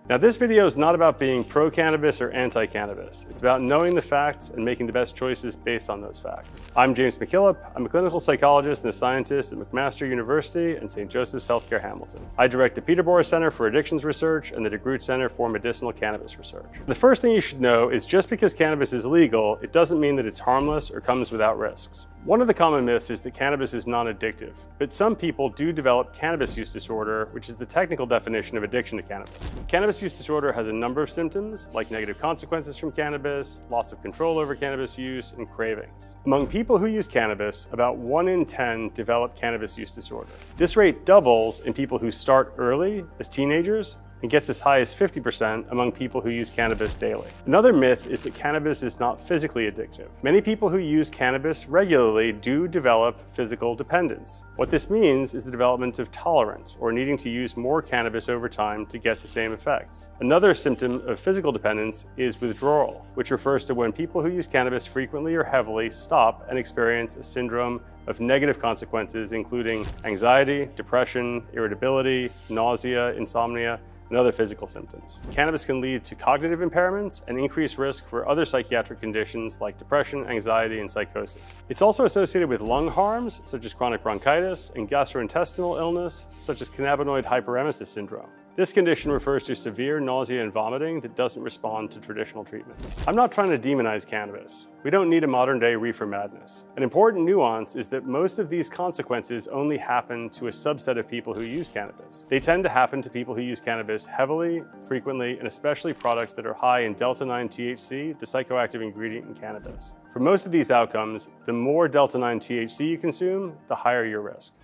Now, this video is not about being pro-cannabis or anti-cannabis. It's about knowing the facts and making the best choices based on those facts. I'm James McKillop. I'm a clinical psychologist and a scientist at McMaster University and St. Joseph's Healthcare Hamilton. I direct the Peterborough Center for Addictions Research and the DeGroote Center for Medicinal Cannabis Research. The first thing you should know is just because cannabis is legal, it doesn't mean that it's harmless or comes without risks. One of the common myths is that cannabis is non-addictive, but some people do develop cannabis use disorder, which is the technical definition of addiction to cannabis. Cannabis use disorder has a number of symptoms, like negative consequences from cannabis, loss of control over cannabis use, and cravings. Among people who use cannabis, about 1 in 10 develop cannabis use disorder. This rate doubles in people who start early, as teenagers, and gets as high as 50% among people who use cannabis daily. Another myth is that cannabis is not physically addictive. Many people who use cannabis regularly do develop physical dependence. What this means is the development of tolerance, or needing to use more cannabis over time to get the same effects. Another symptom of physical dependence is withdrawal, which refers to when people who use cannabis frequently or heavily stop and experience a syndrome of negative consequences, including anxiety, depression, irritability, nausea, insomnia, and other physical symptoms. Cannabis can lead to cognitive impairments and increased risk for other psychiatric conditions like depression, anxiety, and psychosis. It's also associated with lung harms, such as chronic bronchitis, and gastrointestinal illness, such as cannabinoid hyperemesis syndrome. This condition refers to severe nausea and vomiting that doesn't respond to traditional treatments. I'm not trying to demonize cannabis. We don't need a modern-day reefer madness. An important nuance is that most of these consequences only happen to a subset of people who use cannabis. They tend to happen to people who use cannabis heavily, frequently, and especially products that are high in delta-9 THC, the psychoactive ingredient in cannabis. For most of these outcomes, the more delta-9 THC you consume, the higher your risk.